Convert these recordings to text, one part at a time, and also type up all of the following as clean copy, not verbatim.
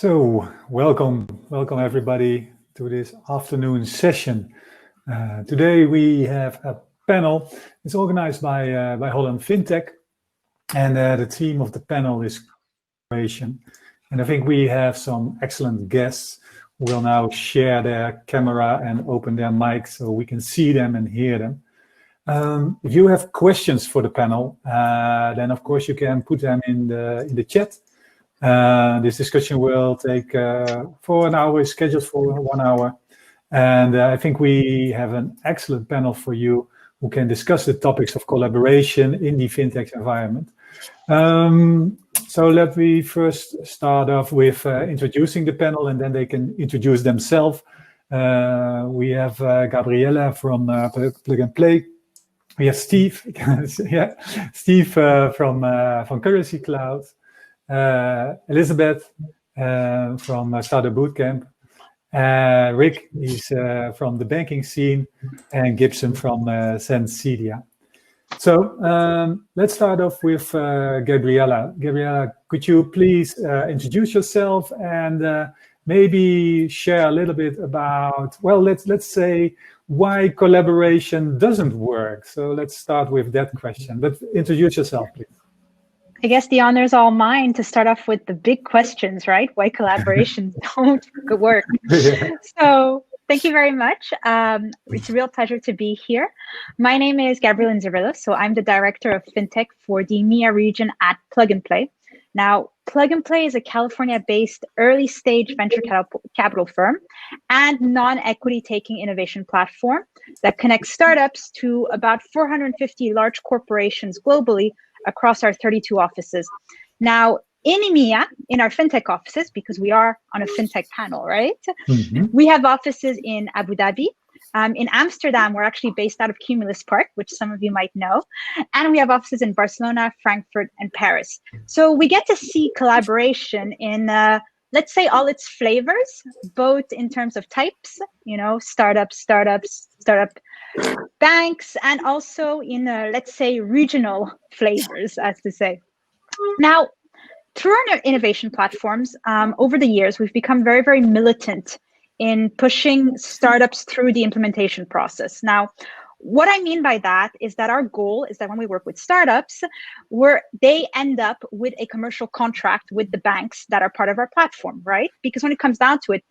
So, welcome everybody to this afternoon session. Today we have a panel. It's organized by Holland FinTech, and the theme of the panel is collaboration. And I think we have some excellent guests who will now share their camera and open their mic so we can see them and hear them. If you have questions for the panel, then of course you can put them in the chat. This discussion will take for an hour, scheduled for 1 hour. And I think we have an excellent panel for you who can discuss the topics of collaboration in the fintech environment. So let me first start off with introducing the panel, and then they can introduce themselves. We have Gabriella from Plug and Play. We have Steve, yeah, Steve from Currency Cloud. Elizabeth from Startup Bootcamp. Rick is from the banking scene, and Gibson from Sensedia. So let's start off with Gabriella. Gabriella, could you please introduce yourself and maybe share a little bit about, well, let's say why collaboration doesn't work. So let's start with that question. But introduce yourself, please. I guess the honor is all mine to start off with the big questions, right? Why collaborations don't work. Yeah. So thank you very much. It's a real pleasure to be here. My name is Gabriella Inzerillo. So I'm the director of FinTech for the EMEA region at Plug and Play. Now, Plug and Play is a California-based early-stage venture capital firm and non-equity taking innovation platform that connects startups to about 450 large corporations globally across our 32 offices. Now, in EMEA, in our fintech offices, because we are on a fintech panel, right? Mm-hmm. We have offices in Abu Dhabi. In Amsterdam, we're actually based out of Cumulus Park, which some of you might know. And we have offices in Barcelona, Frankfurt, and Paris. So we get to see collaboration in, let's say, all its flavors, both in terms of types, you know, startup banks, and also in, let's say, regional flavors, as to say. Now, through our innovation platforms, over the years, we've become very, very militant in pushing startups through the implementation process. Now, what I mean by that is that our goal is that when we work with startups, they end up with a commercial contract with the banks that are part of our platform, right? Because when it comes down to it,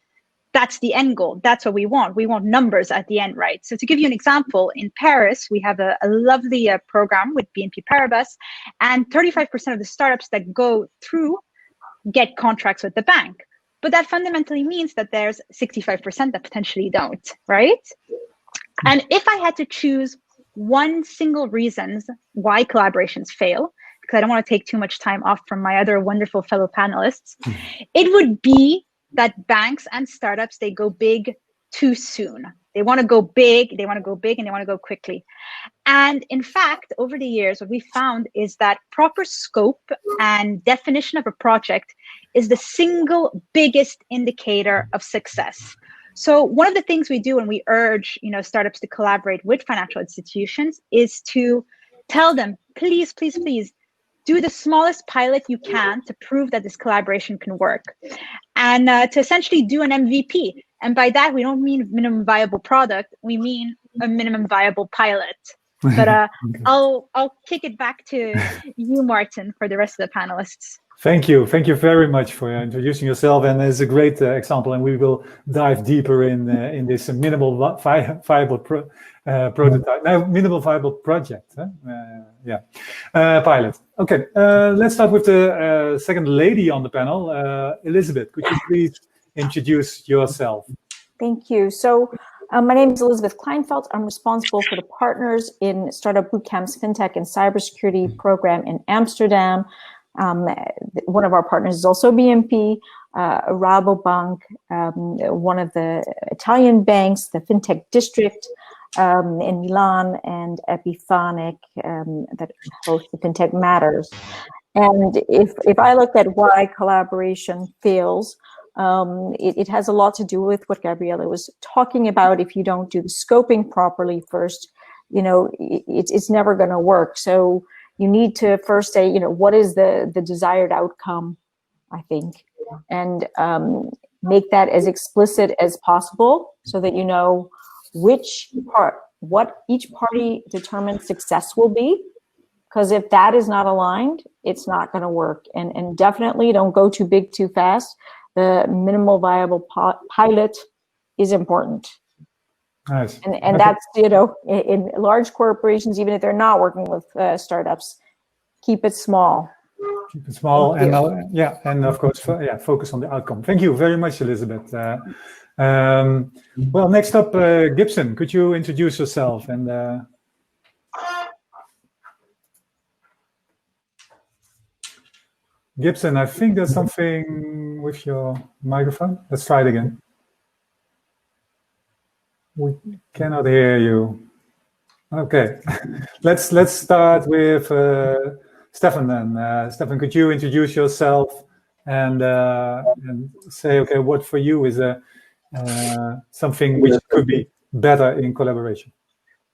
that's the end goal. That's what we want. We want numbers at the end, right? So to give you an example, in Paris, we have a lovely program with BNP Paribas, and 35% of the startups that go through get contracts with the bank. But that fundamentally means that there's 65% that potentially don't, right? And if I had to choose one single reason why collaborations fail, because I don't want to take too much time off from my other wonderful fellow panelists, it would be that banks and startups, they go big too soon. They want to go big, and they want to go quickly. And in fact, over the years, what we found is that proper scope and definition of a project is the single biggest indicator of success. So one of the things we do when we urge, startups to collaborate with financial institutions is to tell them, please, please, please, do the smallest pilot you can to prove that this collaboration can work, and to essentially do an MVP. And by that, we don't mean minimum viable product. We mean a minimum viable pilot. But okay. I'll kick it back to you, Martin, for the rest of the panelists. Thank you very much for introducing yourself, and it's a great example. And we will dive deeper in this minimal viable prototype. No, minimal viable project. Pilot. Okay, let's start with the second lady on the panel, Elizabeth. Could you please introduce yourself? Thank you. So my name is Elizabeth Kleinfeld. I'm responsible for the partners in Startup Bootcamp's FinTech and Cybersecurity program in Amsterdam. One of our partners is also BNP, Rabobank, one of the Italian banks, the FinTech District in Milan, and Epiphanic that hosts the FinTech Matters. And if I look at why collaboration fails, it has a lot to do with what Gabriella was talking about. If you don't do the scoping properly first, it's never going to work. So you need to first say, what is the desired outcome, I think. and make that as explicit as possible so that you know what each party determines success will be. Because if that is not aligned, it's not going to work. And definitely don't go too big too fast. The minimal viable pilot is important. Nice. And that's, in large corporations, even if they're not working with startups, keep it small. Keep it small, and and of course, focus on the outcome. Thank you very much, Elizabeth. Well, next up, Gibson, could you introduce yourself? And Gibson, I think there's something with your microphone. Let's try it again. We cannot hear you. Okay, let's start with Stefaan then. Stefaan, could you introduce yourself and say, okay, what for you is something which could be better in collaboration?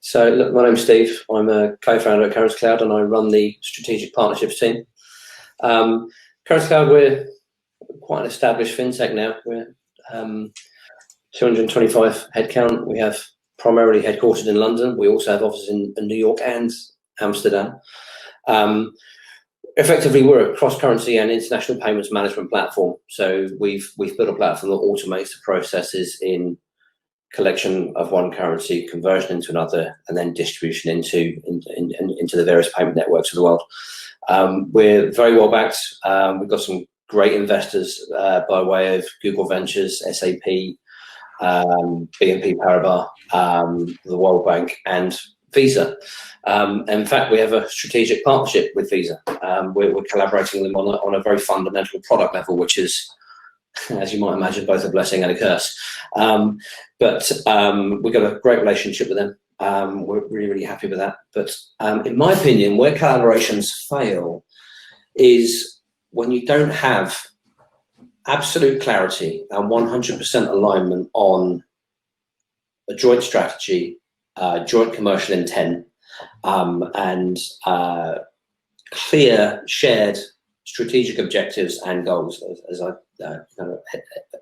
So, look, my name's Steve. I'm a co-founder at Currency Cloud, and I run the strategic partnerships team. Currency Cloud, we're quite an established fintech now. We're 225 headcount. We have primarily headquartered in London. We also have offices in New York and Amsterdam. Effectively, we're a cross-currency and international payments management platform. So we've built a platform that automates the processes in collection of one currency, conversion into another, and then distribution into the various payment networks of the world. We're very well backed. We've got some great investors by way of Google Ventures, SAP, BNP Paribas, the World Bank, and Visa. In fact, we have a strategic partnership with Visa. We're collaborating with them on a very fundamental product level, which is, as you might imagine, both a blessing and a curse. But we've got a great relationship with them. We're really, really happy with that. But in my opinion, where collaborations fail is when you don't have absolute clarity and 100% alignment on a joint strategy, joint commercial intent, and clear shared strategic objectives and goals, as I kind of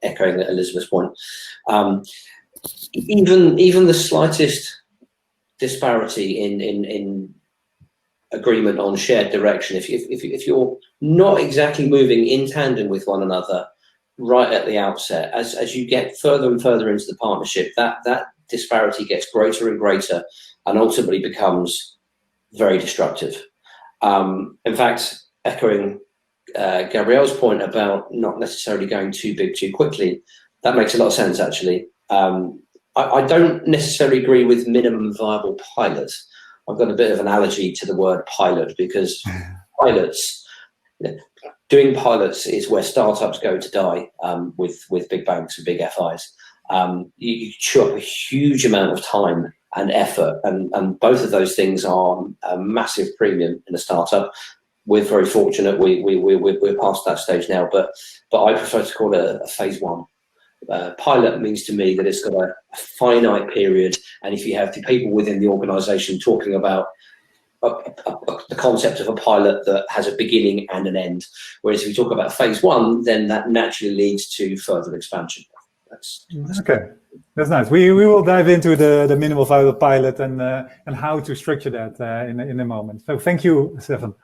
echoing Elizabeth's point. Even the slightest disparity in agreement on shared direction, if you're not exactly moving in tandem with one another right at the outset, as you get further and further into the partnership, that disparity gets greater and greater and ultimately becomes very destructive. In fact, echoing Gabrielle's point about not necessarily going too big too quickly, that makes a lot of sense, actually. I don't necessarily agree with minimum viable pilots. I've got a bit of an allergy to the word pilot because pilots, doing pilots is where startups go to die with big banks and big FIs. You chew up a huge amount of time and effort, and both of those things are a massive premium in a startup. We're very fortunate. We're past that stage now, but I prefer to call it a phase one. Pilot means to me that it's got a finite period, and if you have the people within the organization talking about the concept of a pilot that has a beginning and an end, whereas if we talk about phase one, then that naturally leads to further expansion. That's okay. That's nice. We will dive into the minimal viable pilot and how to structure that in a moment. So thank you, Stefaan.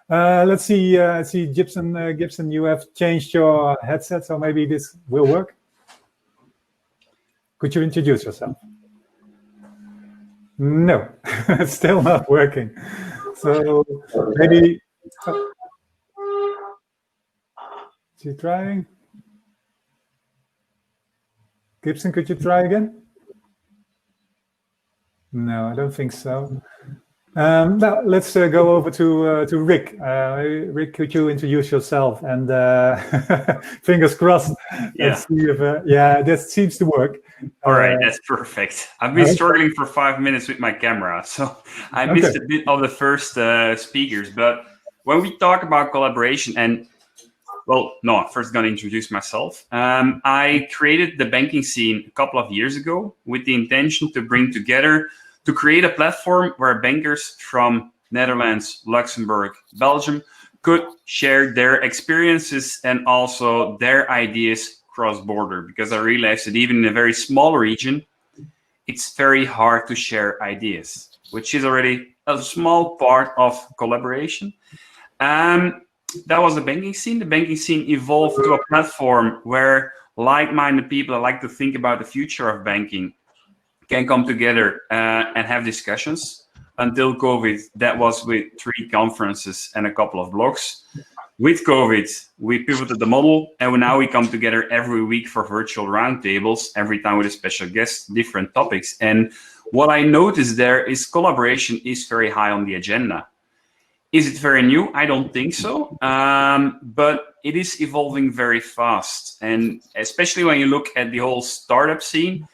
Let's see. Gibson, you have changed your headset, so maybe this will work. Could you introduce yourself? No, it's still not working. So maybe. Is he trying? Gibson, could you try again? No, I don't think so. Now let's go over to Rick. Rick, could you introduce yourself? And fingers crossed. Yeah. Let's see if that seems to work. All right, that's perfect. I've been struggling for 5 minutes with my camera, so I missed a bit of the first speakers. But when we talk about collaboration, and well, no, I'm first going to introduce myself. I created the banking scene a couple of years ago with the intention to create a platform where bankers from Netherlands, Luxembourg, Belgium could share their experiences and also their ideas cross-border, because I realized that even in a very small region, it's very hard to share ideas, which is already a small part of collaboration. That was the banking scene. The banking scene evolved to a platform where like-minded people that like to think about the future of banking can come together and have discussions. Until COVID, that was with 3 conferences and a couple of blogs. With COVID, we pivoted the model, and now we come together every week for virtual roundtables, every time with a special guest, different topics. And what I noticed there is collaboration is very high on the agenda. Is it very new? I don't think so, but it is evolving very fast. And especially when you look at the whole startup scene,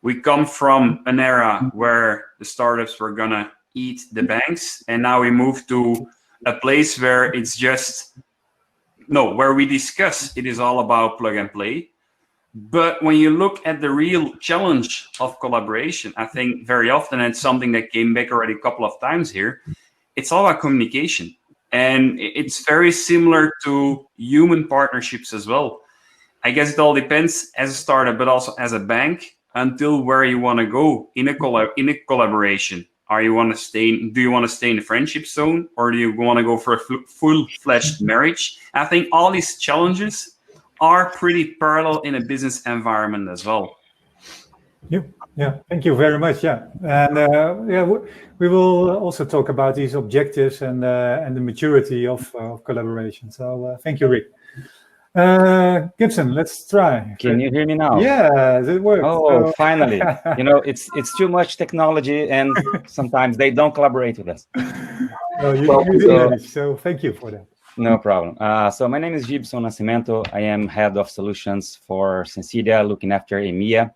we come from an era where the startups were gonna eat the banks, and now we move to a place where it's just, no, where we discuss, it is all about plug and play. But when you look at the real challenge of collaboration, I think very often, and it's something that came back already a couple of times here, it's all about communication. And it's very similar to human partnerships as well. I guess it all depends as a startup, but also as a bank, until where you want to go in a collaboration. Do you want to stay in the friendship zone, or do you want to go for a full-fledged marriage? I think all these challenges are pretty parallel in a business environment as well. Yeah, thank you very much. Yeah, and we will also talk about these objectives and the maturity of collaboration. So thank you, Rick. Gibson, let's try. Can you hear me now? Yeah, it works. Oh, so. Finally. It's too much technology, and sometimes they don't collaborate with us. No, you did manage, so thank you for that. No problem. So my name is Gibson Nascimento. I am head of solutions for Sensidia, looking after EMEA.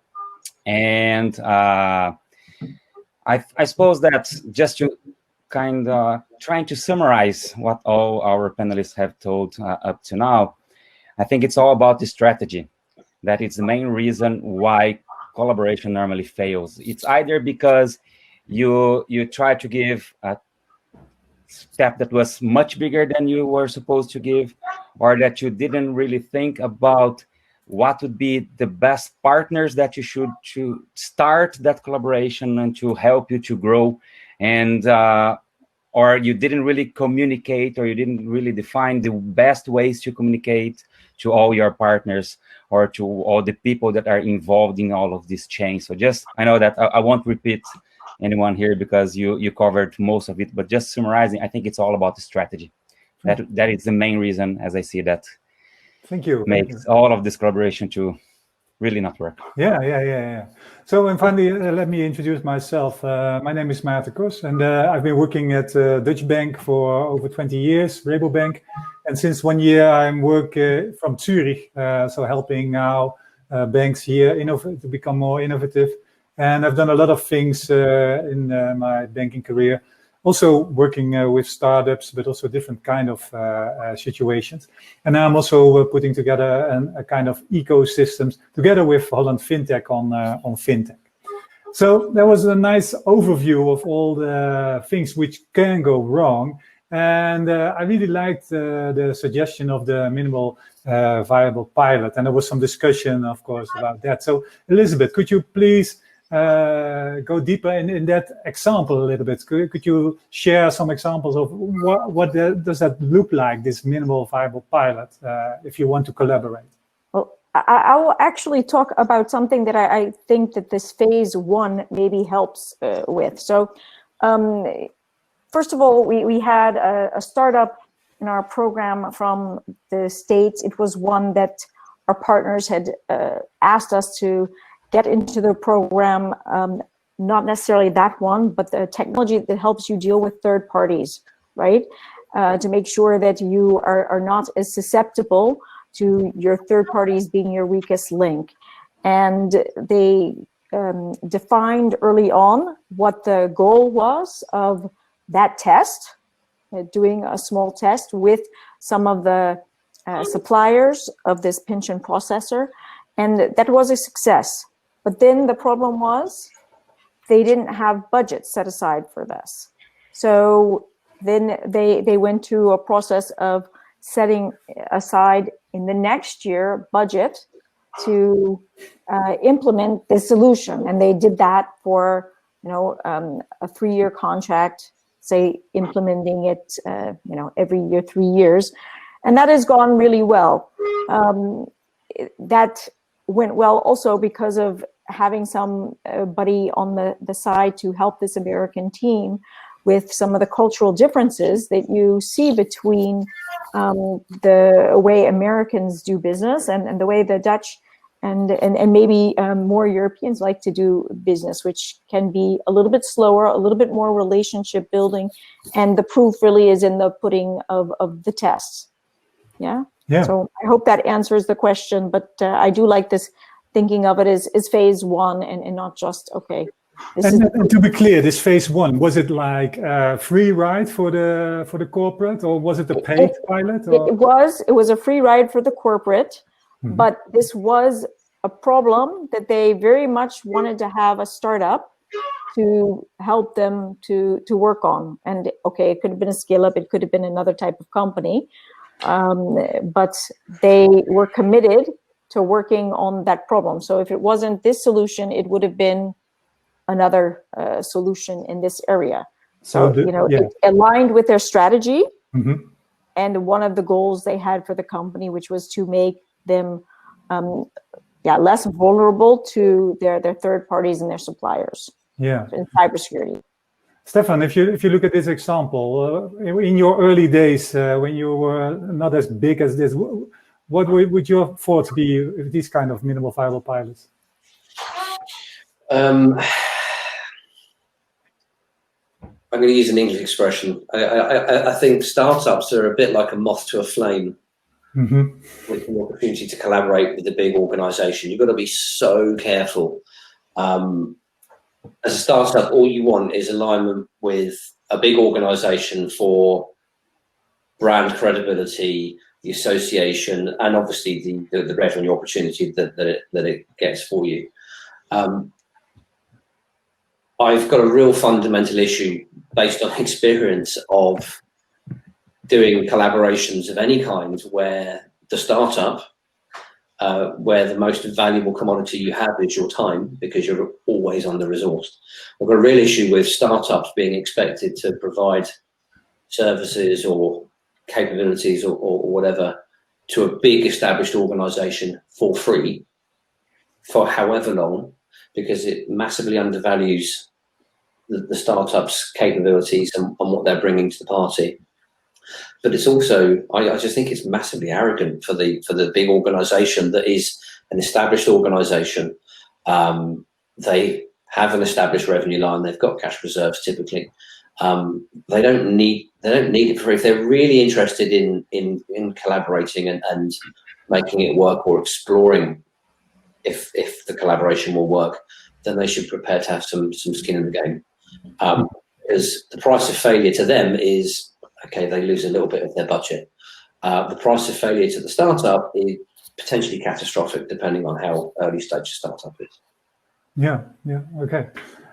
And I suppose that just to kind of trying to summarize what all our panelists have told up to now, I think it's all about the strategy. That it's the main reason why collaboration normally fails. It's either because you try to give a step that was much bigger than you were supposed to give, or that you didn't really think about what would be the best partners that you should to start that collaboration and to help you to grow, and or you didn't really communicate, or you didn't really define the best ways to communicate to all your partners or to all the people that are involved in all of this chain. So I know that I won't repeat anyone here because you covered most of it, but just summarizing, I think it's all about the strategy. That is the main reason, as I see that. Thank you. Makes all of this collaboration to really not work. Yeah. So, and finally, let me introduce myself. My name is Maarten Kos, and I've been working at Dutch Bank for over 20 years, Rabobank. And since 1 year, I'm working from Zurich, so helping now banks here to become more innovative. And I've done a lot of things in my banking career, also working with startups, but also different kind of situations. And I'm also putting together a kind of ecosystems together with Holland FinTech on FinTech. So that was a nice overview of all the things which can go wrong. And I really liked the suggestion of the minimal viable pilot. And there was some discussion, of course, about that. So Elizabeth, could you please go deeper in that example a little bit? Could you share some examples of what does that look like, this minimal viable pilot, if you want to collaborate? Well, I will actually talk about something that I think that this phase 1 maybe helps with. So first of all, we had a startup in our program from the States. It was one that our partners had asked us to get into the program, not necessarily that one, but the technology that helps you deal with third parties, right? To make sure that you are not as susceptible to your third parties being your weakest link. And they defined early on what the goal was of that test, doing a small test with some of the suppliers of this pension processor, and that was a success. But then the problem was they didn't have budget set aside for this. So then they went to a process of setting aside in the next year budget to implement this solution, and they did that for a 3-year contract, say implementing it every year, 3 years, and that has gone really well. That went well also because of having somebody on the side to help this American team with some of the cultural differences that you see between the way Americans do business and the way the Dutch and maybe more Europeans like to do business, which can be a little bit slower, a little bit more relationship building, and the proof really is in the pudding of the tests. Yeah. So I hope that answers the question, but I do like this thinking of it as phase 1 and not just, okay. And to be clear, this phase 1, was it like a free ride for the corporate, or was it a paid pilot? Or? It was a free ride for the corporate, but this was a problem that they very much wanted to have a startup to help them to work on. And okay, it could have been a scale up, it could have been another type of company, but they were committed to working on that problem. So if it wasn't this solution, it would have been another solution in this area. So, it aligned with their strategy and one of the goals they had for the company, which was to make them less vulnerable to their third parties and their suppliers in cybersecurity. Stefaan, if you look at this example, in your early days when you were not as big as this, what would your thoughts be with these kind of minimal viable pilots? I'm going to use an English expression. I think startups are a bit like a moth to a flame with the opportunity to collaborate with a big organization. You've got to be so careful. As a startup, all you want is alignment with a big organization for brand credibility, the association, and obviously the revenue opportunity that it gets for you. I've got a real fundamental issue based on experience of doing collaborations of any kind where the startup, where the most valuable commodity you have is your time because you're always under-resourced. I've got a real issue with startups being expected to provide services or capabilities or whatever to a big established organization for free for however long, because it massively undervalues the startup's capabilities and what they're bringing to the party. But it's also, I just think it's massively arrogant for the big organization that is an established organization. They have an established revenue line. They've got cash reserves typically. They don't need it for, if they're really interested in collaborating and making it work or exploring if the collaboration will work, then they should prepare to have some skin in the game. Because the price of failure to them is, okay, they lose a little bit of their budget. The price of failure to the startup is potentially catastrophic, depending on how early stage the startup is. Yeah, okay.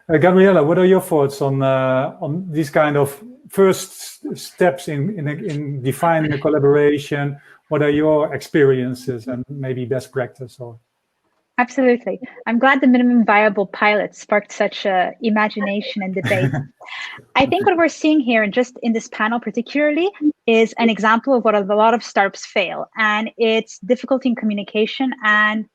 Gabriella, what are your thoughts on these kind of first steps in defining a collaboration? What are your experiences and maybe best practice? Or Absolutely. I'm glad the minimum viable pilot sparked such imagination and debate. I think what we're seeing here, and just in this panel particularly, is an example of what a lot of startups fail. And it's difficulty in communication and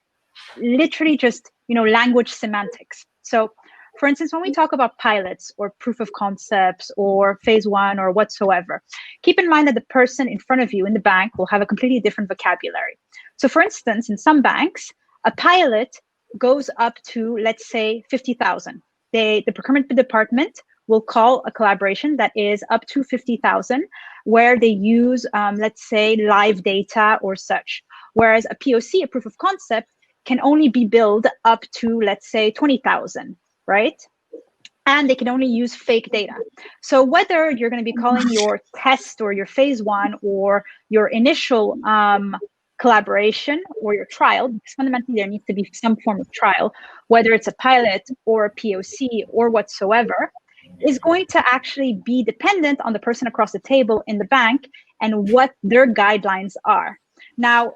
literally just, language semantics. So, for instance, when we talk about pilots or proof of concepts or phase 1 or whatsoever, keep in mind that the person in front of you in the bank will have a completely different vocabulary. So, for instance, in some banks, a pilot goes up to, let's say, 50,000. The procurement department will call a collaboration that is up to 50,000, where they use, let's say, live data or such. Whereas a POC, a proof of concept, can only be billed up to, let's say, 20,000, right? And they can only use fake data. So whether you're going to be calling your test or your phase 1 or your initial collaboration or your trial, because fundamentally there needs to be some form of trial, whether it's a pilot or a POC or whatsoever, is going to actually be dependent on the person across the table in the bank and what their guidelines are. Now,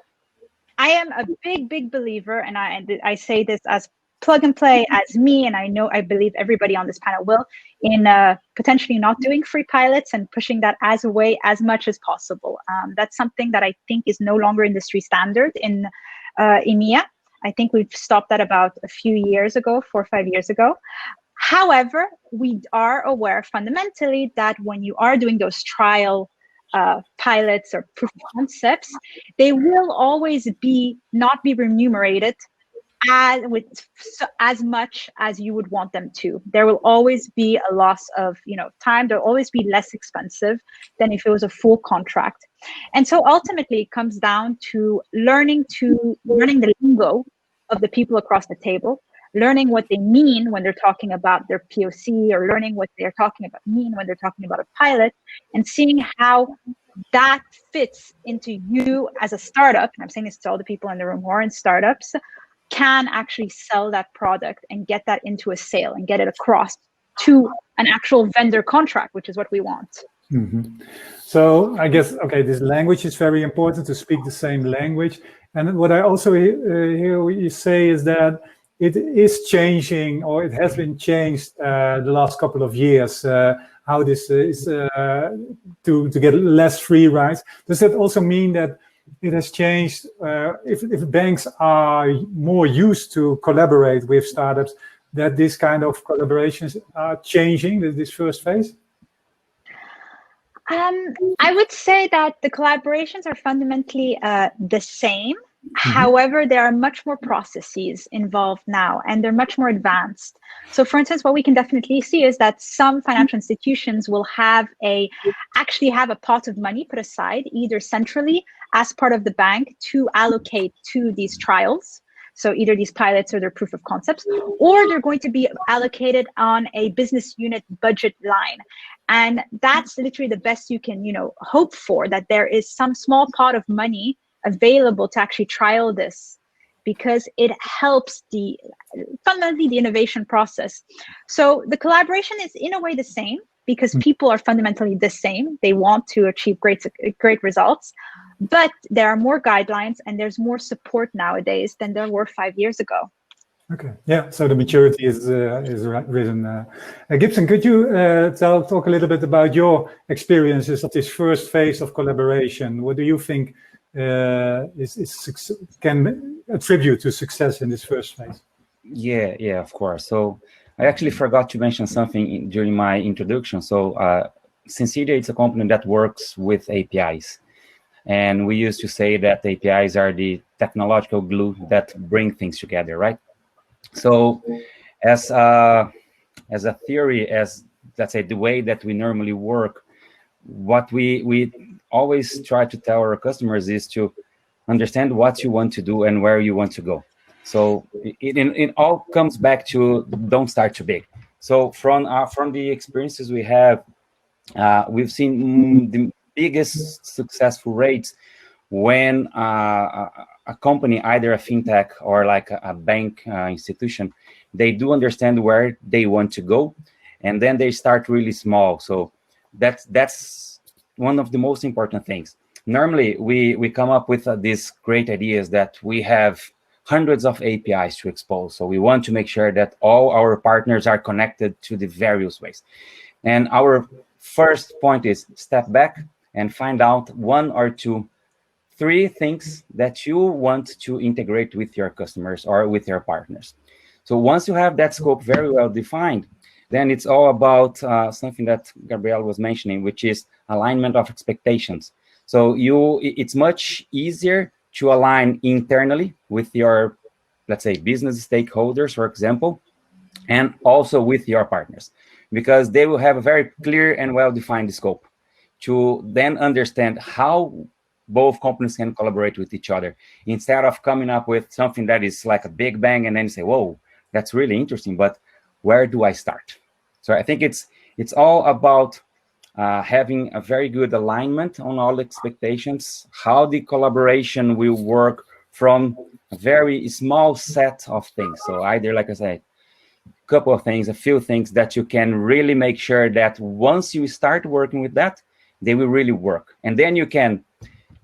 I am a big believer, and I say this as plug and play as me, and I believe everybody on this panel will, in potentially not doing free pilots and pushing that away as much as possible. That's something that I think is no longer industry standard in EMEA. I think we've stopped that about a few years ago, 4 or 5 years ago. However, we are aware fundamentally that when you are doing those trial pilots or proof of concepts, they will always not be remunerated as much as you would want them to. There will always be a loss of time. There'll always be less expensive than if it was a full contract. And so ultimately it comes down to learning the lingo of the people across the table, learning what they mean when they're talking about their POC, or learning what they're talking about when they're talking about a pilot, and seeing how that fits into you as a startup. And I'm saying this to all the people in the room who are in startups, can actually sell that product and get that into a sale and get it across to an actual vendor contract, which is what we want. Mm-hmm. So I guess, okay, this language is very important, to speak the same language. And what I also hear you say is that it is changing, or it has been changed the last couple of years, how this is to get less free rides. Does that also mean that it has changed if banks are more used to collaborate with startups, that this kind of collaborations are changing, this first phase? I would say that the collaborations are fundamentally the same. However, there are much more processes involved now, and they're much more advanced. So for instance, what we can definitely see is that some financial institutions will actually have a pot of money put aside, either centrally as part of the bank, to allocate to these trials. So either these pilots or their proof of concepts, or they're going to be allocated on a business unit budget line. And that's literally the best you can, hope for, that there is some small pot of money available to actually trial this, because it helps fundamentally the innovation process. So the collaboration is in a way the same, because people are fundamentally the same. They want to achieve great results, but there are more guidelines and there's more support nowadays than there were 5 years ago. Okay, yeah, so the maturity is risen. Gibson, could you talk a little bit about your experiences of this first phase of collaboration? What do you think can attribute to success in this first phase? Yeah, of course. So I actually forgot to mention something during my introduction. So Sinceria, it's a company that works with APIs. And we used to say that APIs are the technological glue that bring things together, right? So as a theory, as let's say the way that we normally work, what we always try to tell our customers is to understand what you want to do and where you want to go. So it all comes back to don't start too big. So from the experiences we have, we've seen the biggest successful rates when a company, either a fintech or like a bank institution, they do understand where they want to go, and then they start really small. So that's one of the most important things. Normally, we come up with these great ideas that we have hundreds of APIs to expose. So we want to make sure that all our partners are connected to the various ways. And our first point is step back and find out 1 or 2, 3 things that you want to integrate with your customers or with your partners. So once you have that scope very well defined, then it's all about something that Gabrielle was mentioning, which is alignment of expectations. So it's much easier to align internally with your, let's say, business stakeholders, for example, and also with your partners, because they will have a very clear and well-defined scope to then understand how both companies can collaborate with each other, instead of coming up with something that is like a big bang and then say, whoa, that's really interesting, but where do I start? So I think it's all about having a very good alignment on all expectations, how the collaboration will work from a very small set of things. So either, like I said, couple of things, a few things that you can really make sure that once you start working with that, they will really work. And then you can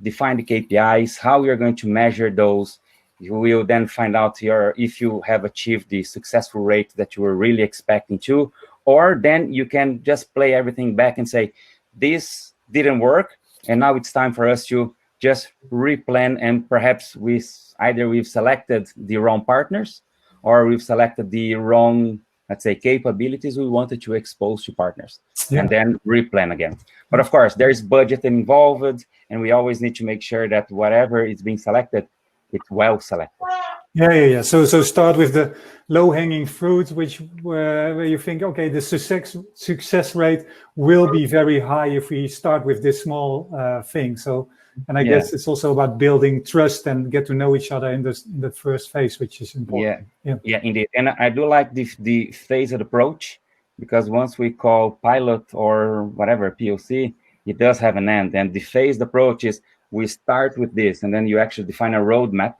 define the KPIs, how you're going to measure those. You will then find out if you have achieved the successful rate that you were really expecting to, or then you can just play everything back and say, this didn't work, and now it's time for us to just replan, and perhaps we've selected the wrong partners, or we've selected the wrong, let's say, capabilities we wanted to expose to partners, and then replan again. But of course, there is budget involved, and we always need to make sure that whatever is being selected, it's well selected. Yeah. So start with the low-hanging fruit, where you think, okay, the success rate will be very high if we start with this small thing. So, and I guess it's also about building trust and get to know each other in the first phase, which is important. Yeah, indeed. And I do like the phased approach, because once we call pilot or whatever POC, it does have an end. And the phased approach is we start with this, and then you actually define a roadmap.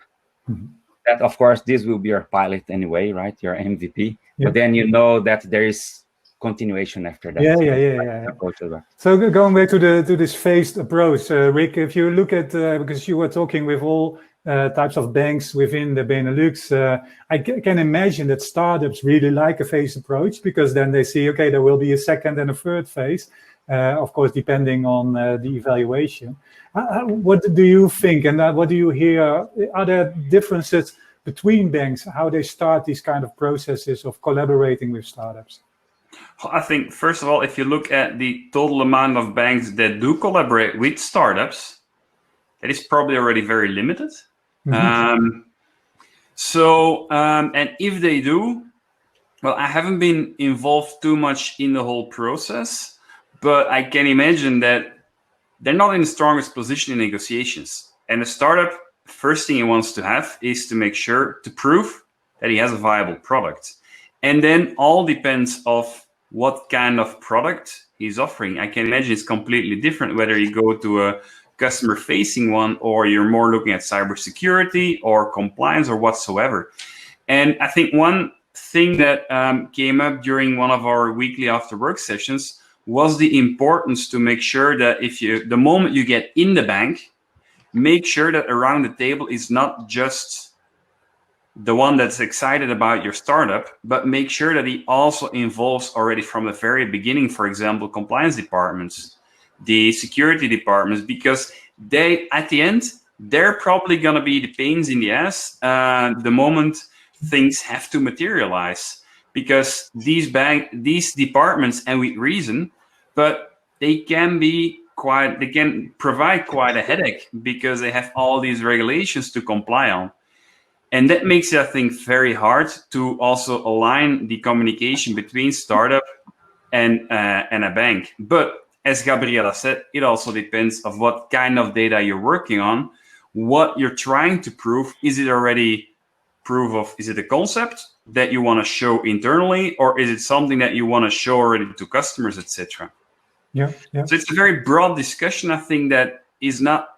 Mm-hmm. That, of course, this will be your pilot anyway, right? Your MVP. But then you know that there is continuation after that. Yeah. So going back to this phased approach, Rick, if you look at, because you were talking with all types of banks within the Benelux, I can imagine that startups really like a phased approach, because then they see, okay, there will be a second and a third phase, of course, depending on the evaluation. What do you think, and what do you hear? Are there differences between banks, how they start these kind of processes of collaborating with startups? I think, first of all, if you look at the total amount of banks that do collaborate with startups, it is probably already very limited. Mm-hmm. And if they do, well, I haven't been involved too much in the whole process, but I can imagine that they're not in the strongest position in negotiations. And a startup, first thing he wants to have is to make sure to prove that he has a viable product. And then all depends of what kind of product he's offering. I can imagine it's completely different whether you go to a customer-facing one, or you're more looking at cybersecurity or compliance or whatsoever. And I think one thing that came up during one of our weekly after-work sessions was the importance to make sure that the moment you get in the bank, make sure that around the table is not just the one that's excited about your startup, but make sure that he also involves already from the very beginning, for example, compliance departments, the security departments, because they, at the end, they're probably going to be the pains in the ass the moment things have to materialize, because these departments, and with reason, but they can provide quite a headache, because they have all these regulations to comply on. And that makes it, I think, very hard to also align the communication between startup and a bank. But as Gabriela said, it also depends on what kind of data you're working on, what you're trying to prove. Is it already proof of, is it a concept that you want to show internally, or is it something that you want to show already to customers, etc.? Yeah. So it's a very broad discussion, I think, that is not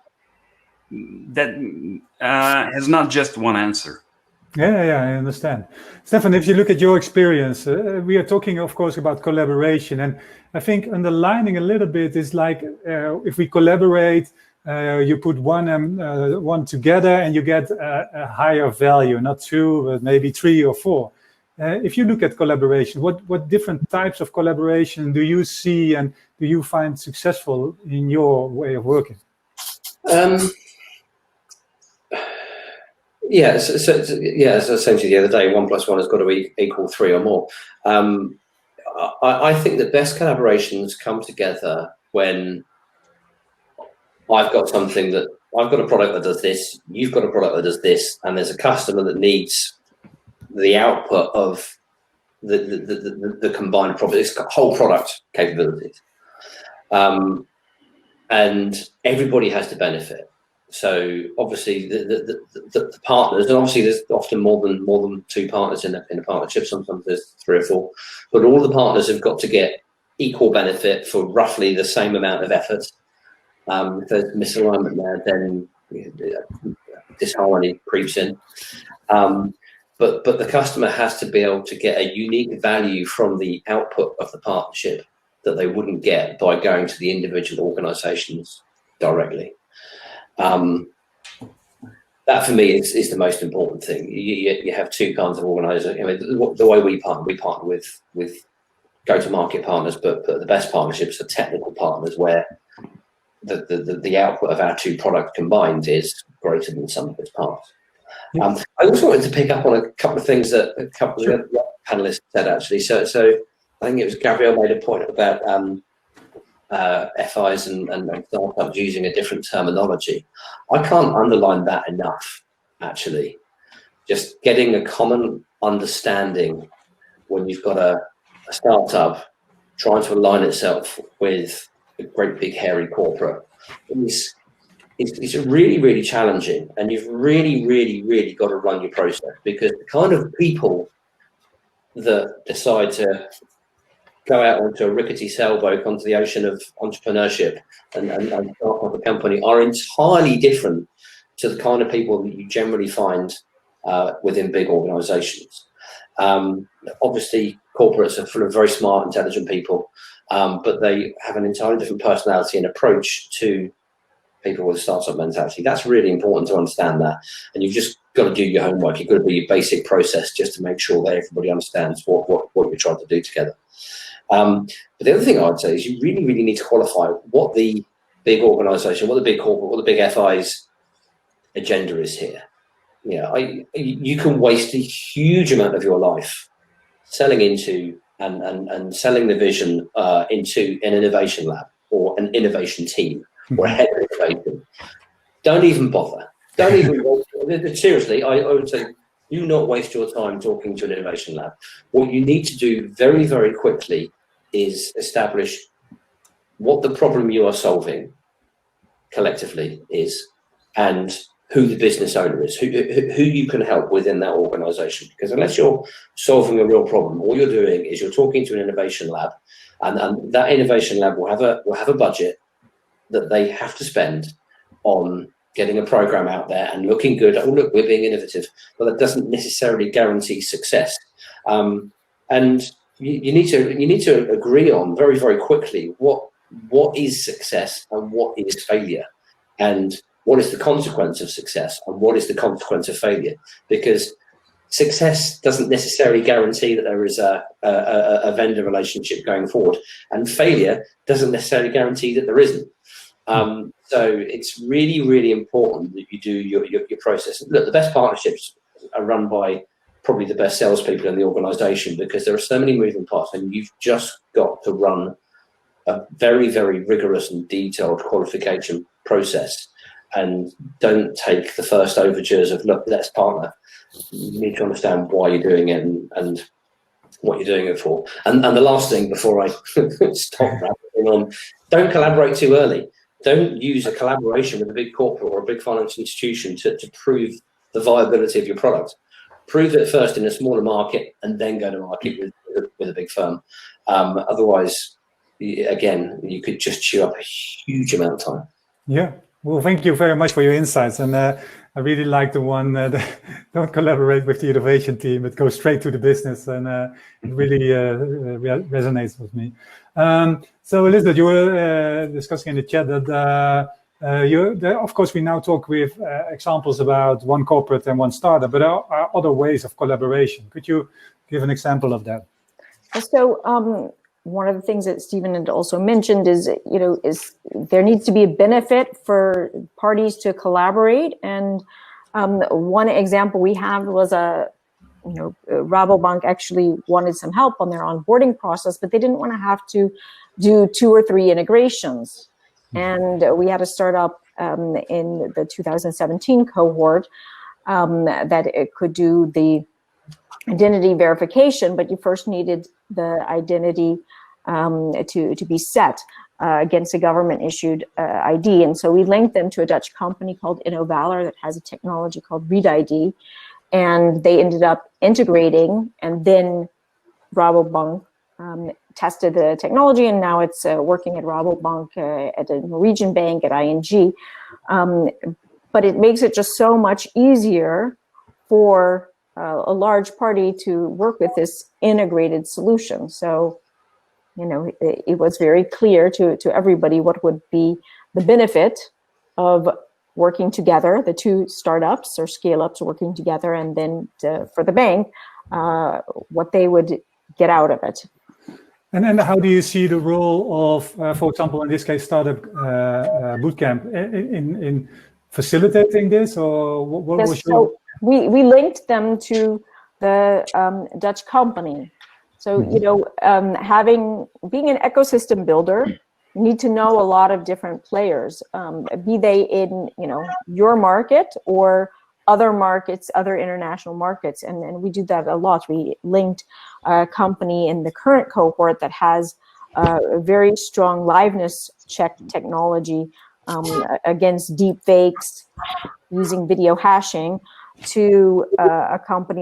has not just one answer. Yeah, I understand. Stefan, if you look at your experience, we are talking, of course, about collaboration, and I think underlining a little bit is like if we collaborate, you put one together and you get a higher value, not two, but maybe three or four. If you look at collaboration, what different types of collaboration do you see and do you find successful in your way of working? As I said to you the other day, 1 + 1 has got to equal 3 or more. I think the best collaborations come together when I've got a product that does this, you've got a product that does this, and there's a customer that needs the output of the combined product, this whole product capabilities, and everybody has to benefit. So obviously the partners, and obviously there's often more than two partners in a partnership. Sometimes there's 3 or 4, but all the partners have got to get equal benefit for roughly the same amount of effort. If there's misalignment there, then disharmony creeps in. but the customer has to be able to get a unique value from the output of the partnership that they wouldn't get by going to the individual organizations directly. That for me is the most important thing. You have two kinds of organizers. I mean, the way we partner with go-to-market partners, but the best partnerships are technical partners where the output of our two products combined is greater than some of its parts. I also wanted to pick up on a couple of things that a couple of the panelists said, actually. So I think it was Gabrielle made a point about FIs and startups using a different terminology. I can't underline that enough, actually. Just getting a common understanding when you've got a startup trying to align itself with a great big hairy corporate is really, really challenging. And you've really, really, really got to run your process, because the kind of people that decide to go out onto a rickety sailboat onto the ocean of entrepreneurship and start up a company are entirely different to the kind of people that you generally find within big organizations. Obviously, corporates are full of very smart, intelligent people, but they have an entirely different personality and approach to people with a startup mentality. That's really important to understand that. And you've just got to do your homework. You've got to do your basic process just to make sure that everybody understands what you're trying to do together. But the other thing I would say is you really, really need to qualify what the big organization, what the big corporate, what the big FI's agenda is here. You know, you can waste a huge amount of your life selling into and selling the vision into an innovation lab or an innovation team or a head of innovation. Don't even bother. Don't even seriously, I would say, do not waste your time talking to an innovation lab. What you need to do very, very quickly is establish what the problem you are solving collectively is, and who the business owner is, who you can help within that organization. Because unless you're solving a real problem, all you're doing is you're talking to an innovation lab, and that innovation lab will have a budget that they have to spend on getting a program out there and looking good. Oh, look, we're being innovative, but that doesn't necessarily guarantee success. And you need to agree on very, very quickly what is success and what is failure, and what is the consequence of success and what is the consequence of failure. Because success doesn't necessarily guarantee that there is a vendor relationship going forward, and failure doesn't necessarily guarantee that there isn't. So it's really, really important that you do your process. Look, the best partnerships are run by probably the best salespeople in the organization, because there are so many moving parts, and you've just got to run a very, very rigorous and detailed qualification process. And don't take the first overtures of, look, let's partner. You need to understand why you're doing it and what you're doing it for. And the last thing before I stop rapping on, don't collaborate too early. Don't use a collaboration with a big corporate or a big financial institution to prove the viability of your product. Prove it first in a smaller market and then go to market with a big firm. Otherwise, again, you could just chew up a huge amount of time. Yeah. Well, thank you very much for your insights. And I really like the one that don't collaborate with the innovation team, but go straight to the business. And it really resonates with me. So, Elizabeth, you were discussing in the chat that of course, we now talk with examples about one corporate and one startup, but there are other ways of collaboration. Could you give an example of that? So, one of the things that Stephen had also mentioned is there needs to be a benefit for parties to collaborate. And one example we have was Rabobank actually wanted some help on their onboarding process, but they didn't want to have to do 2 or 3 integrations. And we had a startup in the 2017 cohort that it could do the identity verification, but you first needed the identity to be set against a government-issued ID. And so we linked them to a Dutch company called InnoValor that has a technology called ReadID, and they ended up integrating, and then Rabobank tested the technology, and now it's working at Rabobank, at a Norwegian bank, at ING. But it makes it just so much easier for a large party to work with this integrated solution. So, it was very clear to everybody what would be the benefit of working together, the two startups or scale-ups working together, and then for the bank, what they would get out of it. And how do you see the role of, for example, in this case, Startup Bootcamp in facilitating this, or what yes, was your... So we linked them to the Dutch company. So, being an ecosystem builder, you need to know a lot of different players, be they in, your market or other markets, other international markets. And we do that a lot. We linked a company in the current cohort that has a very strong liveness check technology against deep fakes using video hashing to a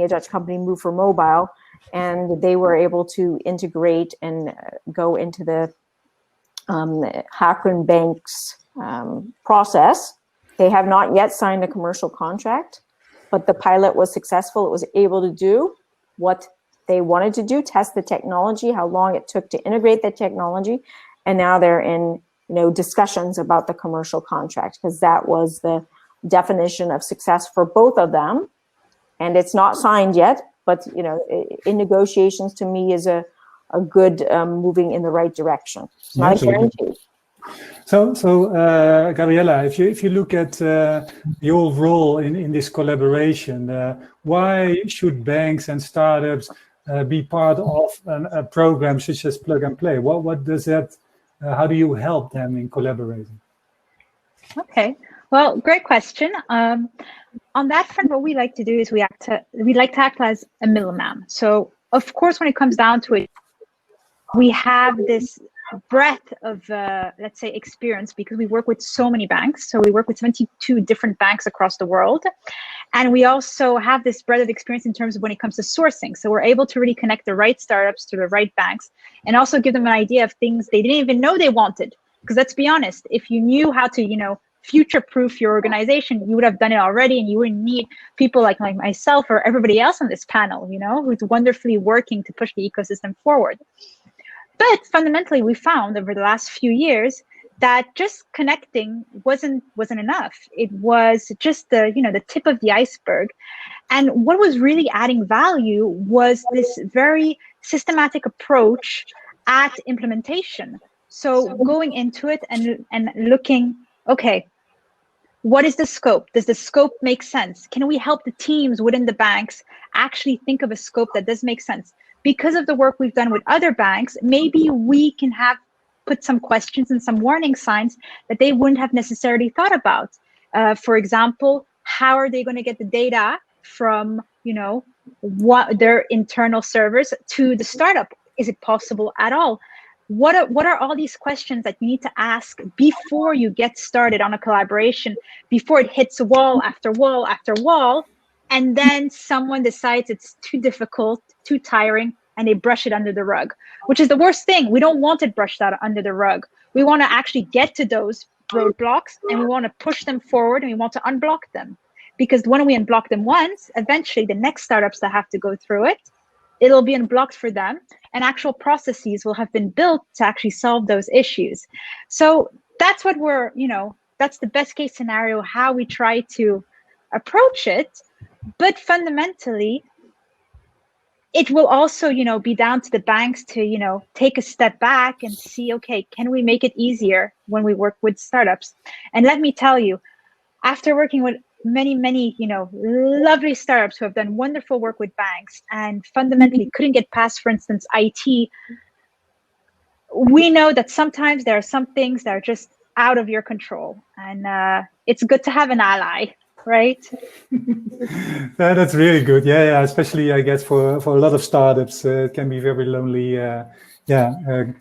Dutch company, Move for Mobile. And they were able to integrate and go into the Hakren Bank's process. They have not yet signed a commercial contract, but the pilot was successful. It was able to do what they wanted to do, test the technology, how long it took to integrate the technology. And now they're in discussions about the commercial contract, because that was the definition of success for both of them. And it's not signed yet, but in negotiations, to me, is a good moving in the right direction. It's not a guarantee. So Gabriella, if you look at your role in this collaboration, why should banks and startups be part of a program such as Plug and Play? What does that? How do you help them in collaborating? Okay, well, great question. On that front, what we like to do is we like to act as a middleman. So, of course, when it comes down to it, we have this breadth of, let's say, experience, because we work with so many banks. So we work with 22 different banks across the world. And we also have this breadth of experience in terms of when it comes to sourcing. So we're able to really connect the right startups to the right banks, and also give them an idea of things they didn't even know they wanted. Because let's be honest, if you knew how to, future-proof your organization, you would have done it already, and you wouldn't need people like myself or everybody else on this panel, who's wonderfully working to push the ecosystem forward. But fundamentally, we found over the last few years that just connecting wasn't enough. It was just the tip of the iceberg. And what was really adding value was this very systematic approach at implementation. So going into it and looking, okay, what is the scope? Does the scope make sense? Can we help the teams within the banks actually think of a scope that does make sense? Because of the work we've done with other banks, maybe we can put some questions and some warning signs that they wouldn't have necessarily thought about. For example, how are they going to get the data from, what their internal servers to the startup? Is it possible at all? What are all these questions that you need to ask before you get started on a collaboration, before it hits wall after wall after wall, and then someone decides it's too difficult, too tiring, and they brush it under the rug, which is the worst thing. We don't want it brushed out under the rug. We want to actually get to those roadblocks, and we want to push them forward, and we want to unblock them. Because when we unblock them once, eventually the next startups that have to go through it, it'll be unblocked for them, and actual processes will have been built to actually solve those issues. So that's what that's the best case scenario, how we try to approach it. But fundamentally, it will also, be down to the banks to, take a step back and see, okay, can we make it easier when we work with startups? And let me tell you, after working with many, lovely startups who have done wonderful work with banks and fundamentally couldn't get past, for instance, IT, we know that sometimes there are some things that are just out of your control. And it's good to have an ally, right? That's really good. Yeah. Especially, I guess, for a lot of startups, it can be very lonely.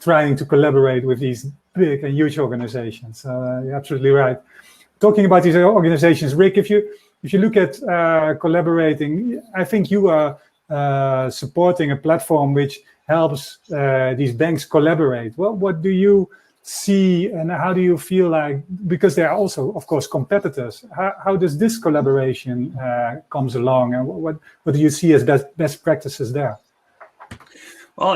Trying to collaborate with these big and huge organizations. You're absolutely right. Talking about these organizations, Rick, if you look at collaborating, I think you are supporting a platform which helps these banks collaborate. Well, what do you see and how do you feel like, because they are also, of course, competitors, how does this collaboration comes along, and what do you see as best practices there? Well,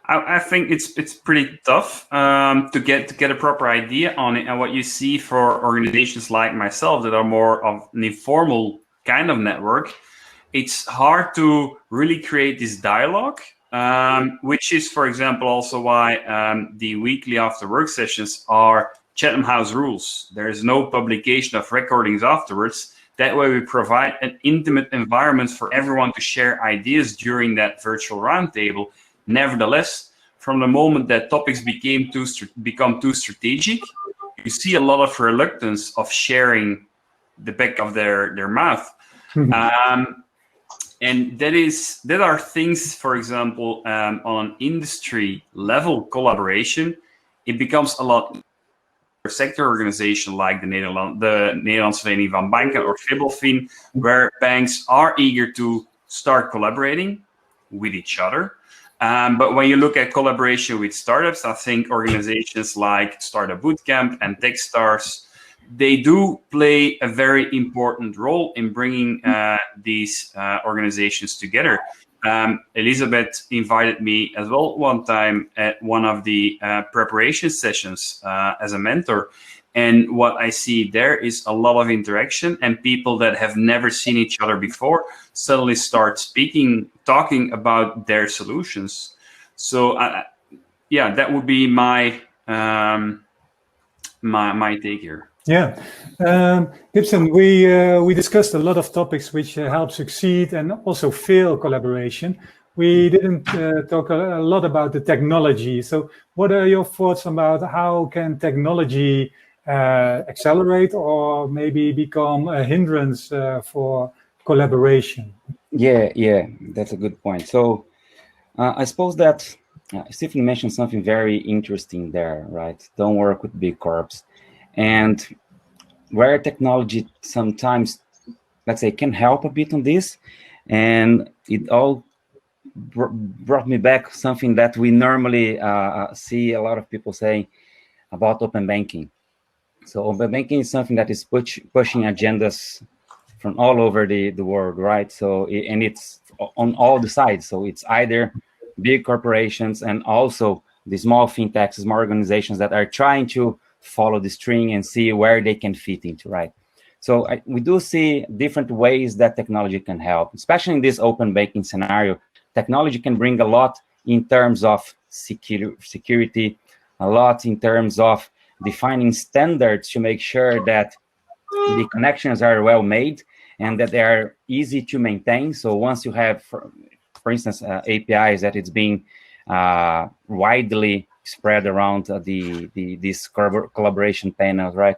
I think it's pretty tough to get a proper idea on it. And what you see for organizations like myself that are more of an informal kind of network, it's hard to really create this dialogue, which is, for example, also why the weekly after work sessions are Chatham House rules. There is no publication of recordings afterwards. That way we provide an intimate environment for everyone to share ideas during that virtual roundtable. Nevertheless, from the moment that topics become too strategic, you see a lot of reluctance of sharing the back of their mouth. And that are things, for example, on industry level collaboration, it becomes a lot for a sector organization like the Nederlandse Vereniging van Banken or Fibelfin, where banks are eager to start collaborating with each other. But when you look at collaboration with startups, I think organizations like Startup Bootcamp and Techstars, they do play a very important role in bringing these organizations together. Elizabeth invited me as well one time at one of the preparation sessions as a mentor. And what I see there is a lot of interaction, and people that have never seen each other before suddenly start talking about their solutions. So, yeah, that would be my my take here. Yeah, Gibson, we discussed a lot of topics which help succeed and also fail collaboration. We didn't talk a lot about the technology. So what are your thoughts about how can technology accelerate or maybe become a hindrance for collaboration? Yeah, that's a good point. So I suppose that Stefan mentioned something very interesting there, right? Don't work with big corps. And where technology sometimes, let's say, can help a bit on this, and it all brought me back something that we normally see a lot of people saying about open banking. So open banking is something that is pushing agendas from all over the world, right? So, and it's on all the sides. So it's either big corporations and also the small fintechs, small organizations that are trying to follow the string and see where they can fit into, right? So we do see different ways that technology can help, especially in this open banking scenario. Technology can bring a lot in terms of security, a lot in terms of defining standards to make sure that the connections are well made and that they are easy to maintain. So once you have, for instance, APIs that it's being widely spread around these collaboration panels, right?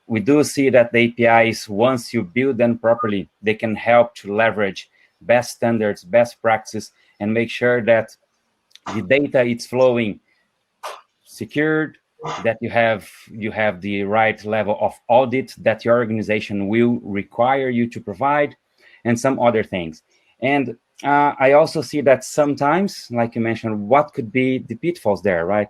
We do see that the APIs, once you build them properly, they can help to leverage best standards, best practices, and make sure that the data is flowing secured, that you have the right level of audit that your organization will require you to provide, and some other things. And I also see that sometimes, like you mentioned, what could be the pitfalls there, right?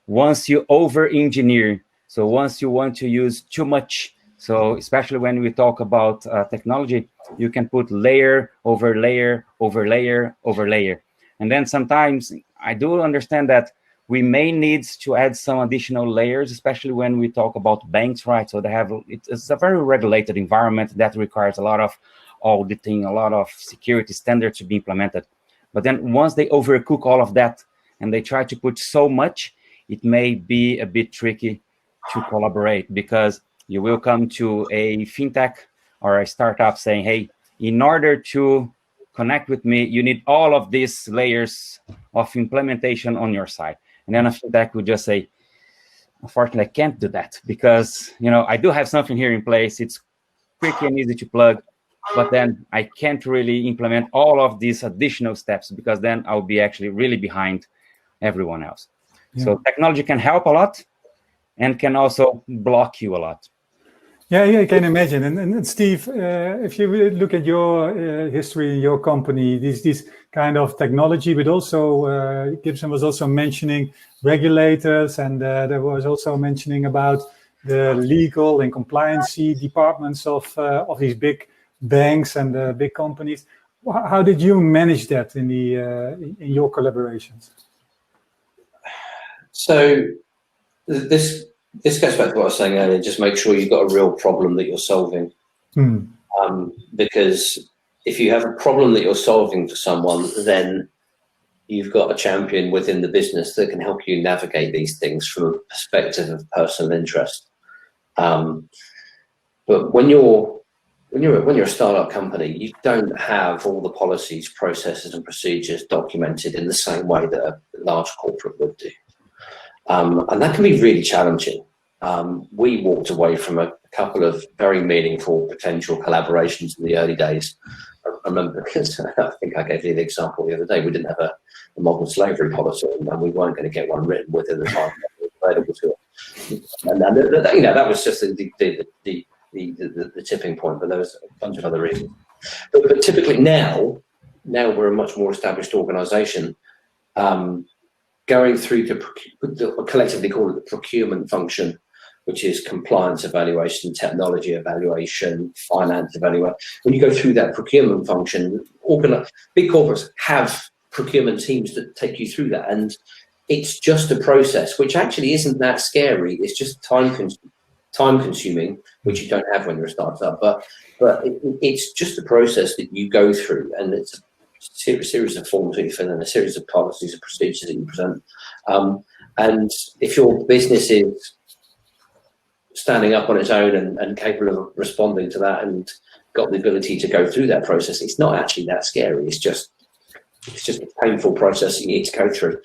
Once you over-engineer, so once you want to use too much, so especially when we talk about technology, you can put layer over layer over layer over layer. And then sometimes I do understand that we may need to add some additional layers, especially when we talk about banks, right? So it's a very regulated environment that requires a lot of auditing, a lot of security standards to be implemented. But then once they overcook all of that and they try to put so much, it may be a bit tricky to collaborate, because you will come to a fintech or a startup saying, hey, in order to connect with me, you need all of these layers of implementation on your side. And then a fintech would just say, unfortunately, I can't do that because, I do have something here in place. It's quick and easy to plug, but then I can't really implement all of these additional steps because then I'll be actually really behind everyone else. Yeah. So technology can help a lot and can also block you a lot. Yeah, I can imagine. And Steve, if you really look at your history in your company, this kind of technology, but also Gibson was also mentioning regulators, and there was also mentioning about the legal and compliance departments of these big banks and big companies. How did you manage that in in your collaborations? So this goes back to what I was saying earlier. Just make sure you've got a real problem that you're solving. Because if you have a problem that you're solving for someone, then you've got a champion within the business that can help you navigate these things from a perspective of personal interest. But when you're a startup company, you don't have all the policies, processes, and procedures documented in the same way that a large corporate would do. And that can be really challenging. We walked away from a couple of very meaningful potential collaborations in the early days. I remember, because I think I gave you the example the other day, we didn't have a modern slavery policy, and we weren't going to get one written within the time available to it. And that was just the tipping point, but there was a bunch of other reasons. But typically now we're a much more established organisation. Going through the collectively call it the procurement function, which is compliance evaluation, technology evaluation, finance evaluation. When you go through that procurement function, big corporates have procurement teams that take you through that, and it's just a process which actually isn't that scary. It's just time consuming, which you don't have when you're a startup. But it's just a process that you go through, and it's series of forms that you fill in, a series of policies and procedures that you present. And if your business is standing up on its own and capable of responding to that and got the ability to go through that process, it's not actually that scary. It's just a painful process you need to go through.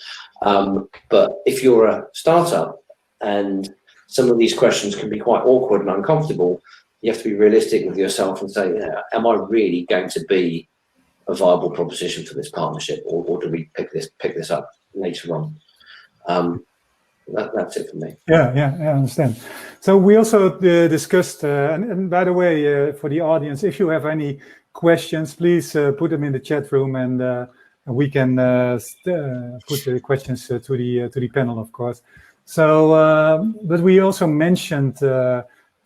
But if you're a startup and some of these questions can be quite awkward and uncomfortable, you have to be realistic with yourself and say, am I really going to be a viable proposition for this partnership, or do we pick this up later on? That's it for me. Yeah, I understand. So we also discussed, and by the way, for the audience, if you have any questions, please put them in the chat room, and we can put the questions to the panel, of course. So, but we also mentioned the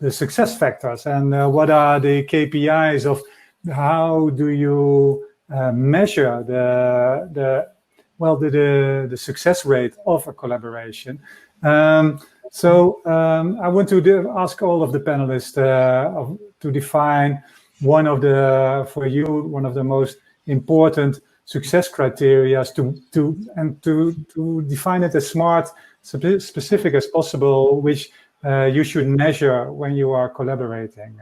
success factors, and what are the KPIs of how do you measure the success rate of a collaboration. So I want to ask all of the panelists to define one of the most important success criteria to define it as smart, specific as possible, which you should measure when you are collaborating.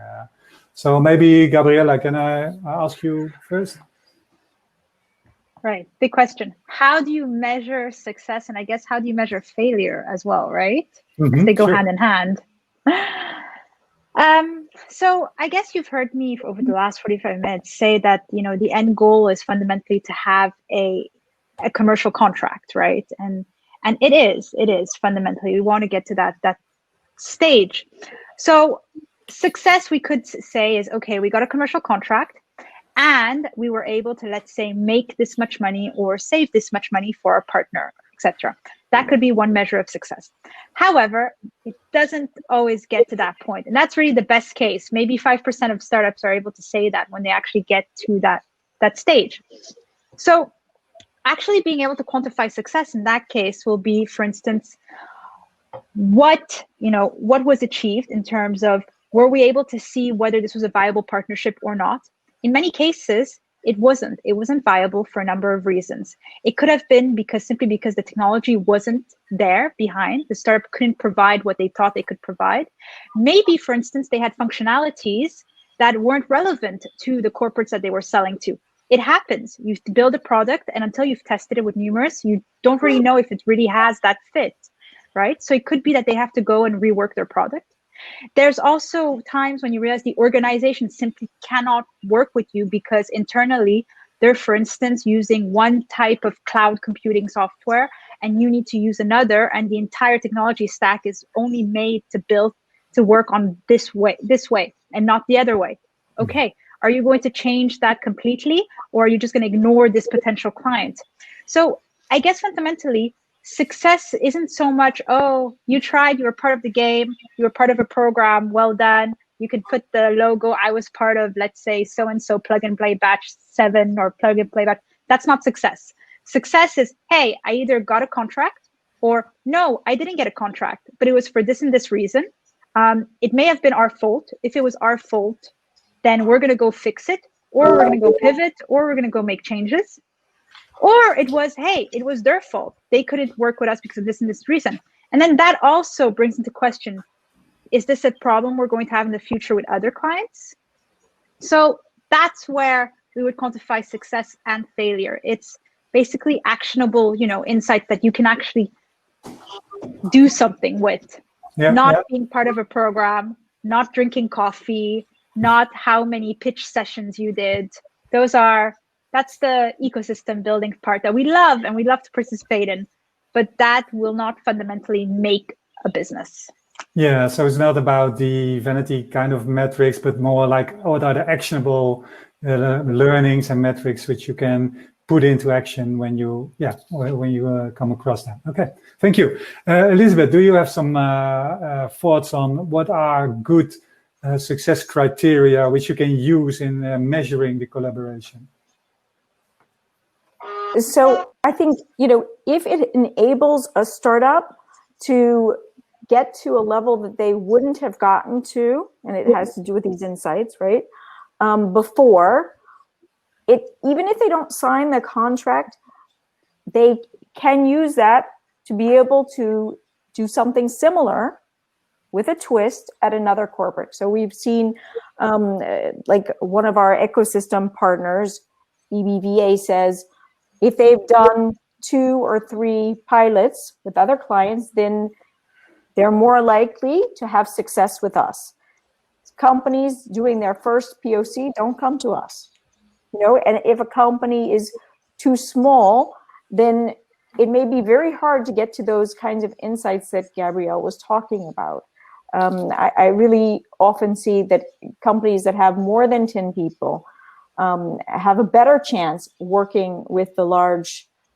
So maybe Gabriela, can I ask you first? Right, big question. How do you measure success? And I guess how do you measure failure as well, right? They go hand in hand. So I guess you've heard me over the last 45 minutes say that, the end goal is fundamentally to have a commercial contract, right? And it is fundamentally, we want to get to that stage. So success, we could say, is, okay, we got a commercial contract and we were able to, let's say, make this much money or save this much money for our partner, etc. That could be one measure of success. However, it doesn't always get to that point. And that's really the best case. Maybe 5% of startups are able to say that when they actually get to that stage. So actually being able to quantify success in that case will be, for instance, what was achieved in terms of, were we able to see whether this was a viable partnership or not? In many cases, it wasn't viable for a number of reasons. It could have been simply because the technology wasn't there behind. The startup couldn't provide what they thought they could provide. Maybe, for instance, they had functionalities that weren't relevant to the corporates that they were selling to. It happens. You build a product, and until you've tested it with numerous, you don't really know if it really has that fit, right? So it could be that they have to go and rework their product. There's also times when you realize the organization simply cannot work with you because internally they're, for instance, using one type of cloud computing software and you need to use another, and the entire technology stack is only made to to work on this way and not the other way. Okay, are you going to change that completely, or are you just going to ignore this potential client? So I guess fundamentally, success isn't so much, oh, you tried, you were part of the game, you were part of a program, well done. You could put the logo, I was part of, let's say, so-and-so plug and play batch 7 or plug and play batch. That's not success. Success is, hey, I either got a contract, or no, I didn't get a contract, but it was for this and this reason. It may have been our fault. If it was our fault, then we're going to go fix it, or we're going to go pivot, or we're going to go make changes. Or it was, hey, it was their fault. They couldn't work with us because of this and this reason. And then that also brings into question, is this a problem we're going to have in the future with other clients? So that's where we would quantify success and failure. It's basically actionable, insights that you can actually do something with. Not being part of a program, not drinking coffee, not how many pitch sessions you did. That's the ecosystem building part that we love and we love to participate in, but that will not fundamentally make a business. Yeah, so it's not about the vanity kind of metrics, but more like what are the actionable learnings and metrics which you can put into action when you come across them. Okay, thank you. Elizabeth, do you have some thoughts on what are good success criteria which you can use in measuring the collaboration? So I think, if it enables a startup to get to a level that they wouldn't have gotten to, and it has to do with these insights, right? Before, even if they don't sign the contract, they can use that to be able to do something similar with a twist at another corporate. So we've seen, like one of our ecosystem partners, EBVA, says, if they've done 2 or 3 pilots with other clients, then they're more likely to have success with us. Companies doing their first POC don't come to us. And if a company is too small, then it may be very hard to get to those kinds of insights that Gabrielle was talking about. I really often see that companies that have more than 10 people have a better chance working with the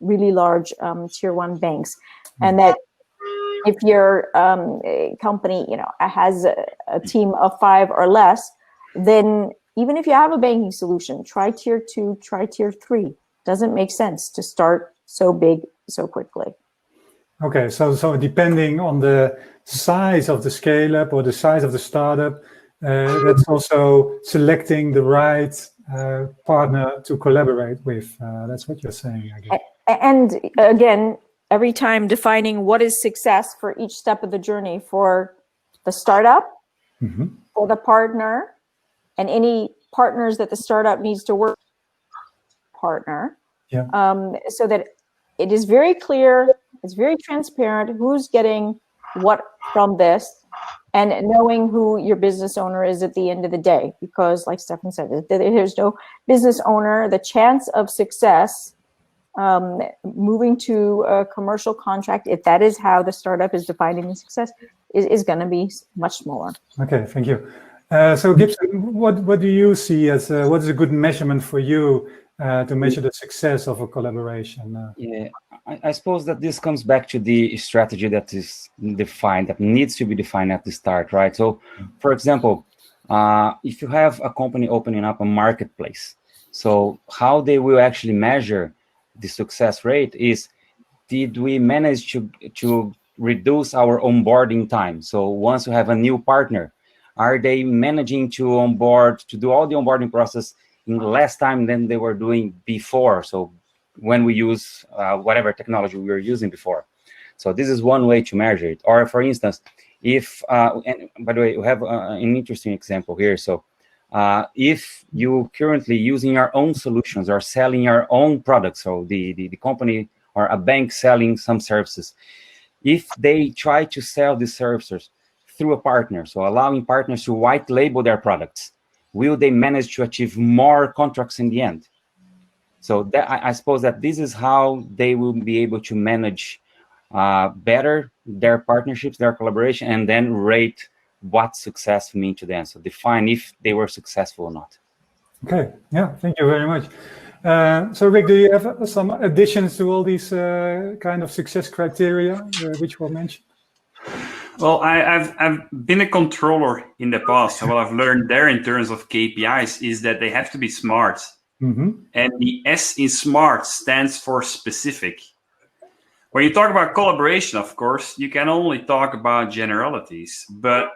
really large tier 1 banks. And that if your company, has a team of 5 or less, then even if you have a banking solution, try tier 2, try tier 3. Doesn't make sense to start so big so quickly. Okay, so depending on the size of the scale-up or the size of the startup, that's also selecting the right partner to collaborate with. That's what you're saying, I guess. And again, every time defining what is success for each step of the journey for the startup, for the partner, and any partners that the startup needs to work with partner, so that it is very clear, it's very transparent who's getting what from this, and knowing who your business owner is at the end of the day. Because like Stefan said, there's no business owner, the chance of success moving to a commercial contract, if that is how the startup is defining the success, is going to be much smaller. Okay, thank you. So Gibson, what do you see as what is a good measurement for you to measure the success of a collaboration? Yeah, I suppose that this comes back to the strategy that is defined, that needs to be defined at the start, right? So, for example, if you have a company opening up a marketplace, so how they will actually measure the success rate is, did we manage to reduce our onboarding time? So once you have a new partner, are they managing to onboard, to do all the onboarding process in less time than they were doing before? So when we use whatever technology we were using before. So this is one way to measure it. Or for instance, if, and by the way, we have an interesting example here. So if you currently using your own solutions or selling your own products, so the company or a bank selling some services, if they try to sell these services through a partner, so allowing partners to white label their products, will they manage to achieve more contracts in the end? So that, I suppose that this is how they will be able to manage better their partnerships, their collaboration, and then rate what success means to them. So define if they were successful or not. Okay, yeah, thank you very much. So Rick, do you have some additions to all these kind of success criteria which were mentioned? Well, I've been a controller in the past, and what I've learned there in terms of KPIs is that they have to be smart. Mm-hmm. And the S in smart stands for specific. When you talk about collaboration, of course, you can only talk about generalities. But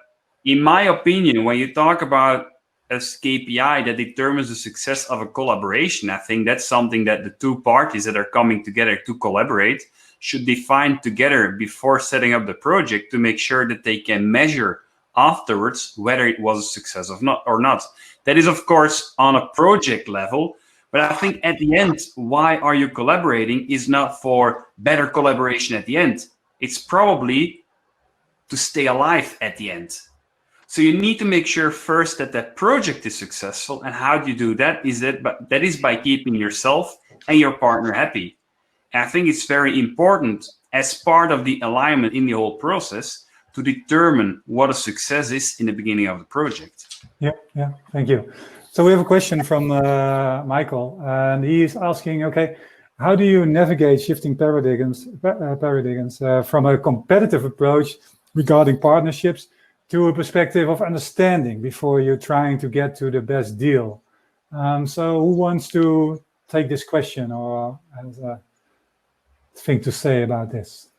in my opinion, when you talk about a KPI that determines the success of a collaboration, I think that's something that the two parties that are coming together to collaborate should define together before setting up the project to make sure that they can measure afterwards whether it was a success or not. That is, of course, on a project level. But I think at the end, why are you collaborating is not for better collaboration at the end. It's probably to stay alive at the end. So you need to make sure first that that project is successful. And how do you do that? That is by keeping yourself and your partner happy. And I think it's very important as part of the alignment in the whole process to determine what a success is in the beginning of the project. Yeah, thank you. So we have a question from Michael, and he is asking, okay, how do you navigate shifting paradigms from a competitive approach regarding partnerships to a perspective of understanding before you're trying to get to the best deal? So who wants to take this question or has a thing to say about this?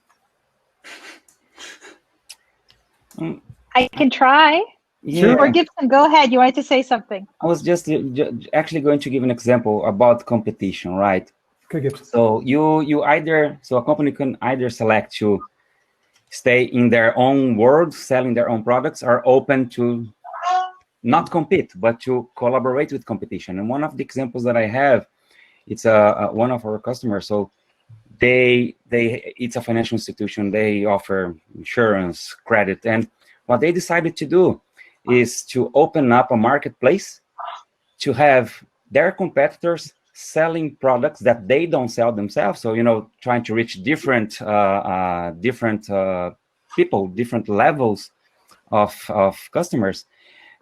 I can try. Yeah. Or Gibson, go ahead. You wanted to say something. I was just actually going to give an example about competition, right? Okay, Gibson. So a company can either select to stay in their own world, selling their own products, or open to not compete, but to collaborate with competition. And one of the examples that I have, it's one of our customers. So it's a financial institution. They offer insurance, credit, and what they decided to do is to open up a marketplace to have their competitors selling products that they don't sell themselves. So, trying to reach different people, different levels of customers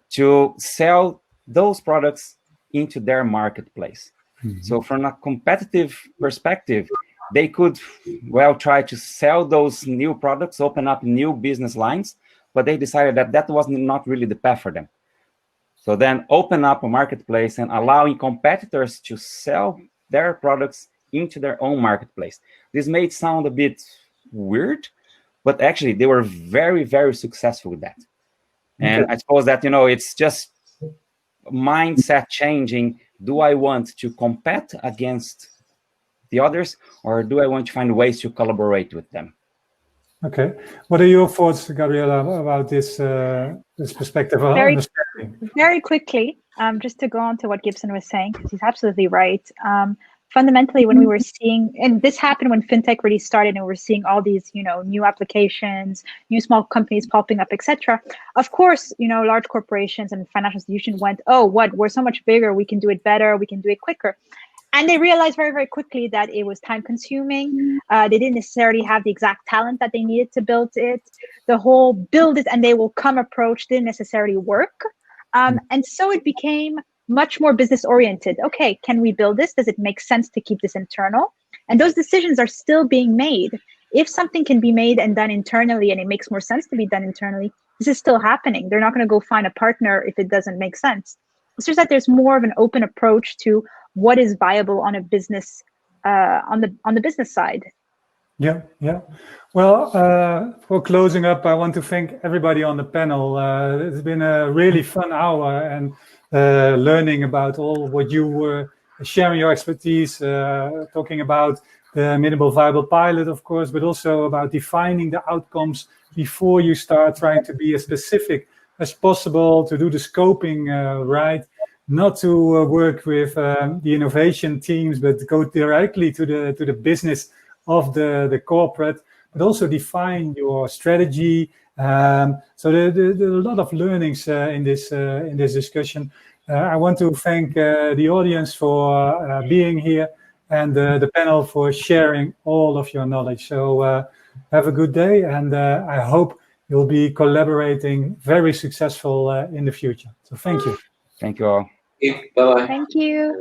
to sell those products into their marketplace. Mm-hmm. So from a competitive perspective, they could, try to sell those new products, open up new business lines, but they decided that was not really the path for them. So then open up a marketplace and allowing competitors to sell their products into their own marketplace. This may sound a bit weird, but actually they were very, very successful with that. And I suppose that, it's just mindset changing. Do I want to compete against the others, or do I want to find ways to collaborate with them? Okay. What are your thoughts, Gabriela, about this perspective of understanding? Very quickly, just to go on to what Gibson was saying, because he's absolutely right. Fundamentally, when we were seeing, and this happened when FinTech really started, and we're seeing all these, new applications, new small companies popping up, etc. Of course, large corporations and financial institutions went, we're so much bigger, we can do it better, we can do it quicker. And they realized very, very quickly that it was time consuming. They didn't necessarily have the exact talent that they needed to build it. The whole build it and they will come approach didn't necessarily work. And so it became much more business oriented. Okay, can we build this? Does it make sense to keep this internal? And those decisions are still being made. If something can be made and done internally and it makes more sense to be done internally, this is still happening. They're not going to go find a partner if it doesn't make sense. It's just that there's more of an open approach to what is viable on a business, on the business side. Yeah. Well, for closing up, I want to thank everybody on the panel. It's been a really fun hour and learning about all what you were sharing your expertise, talking about the minimal viable pilot, of course, but also about defining the outcomes before you start trying to be as specific as possible, to do the scoping right, not to work with the innovation teams, but go directly to the business of the corporate, but also define your strategy. So there are a lot of learnings in this discussion. I want to thank the audience for being here and the panel for sharing all of your knowledge. So have a good day, and I hope you'll be collaborating very successful in the future. So thank you. Thank you all. Bye-bye. Thank you.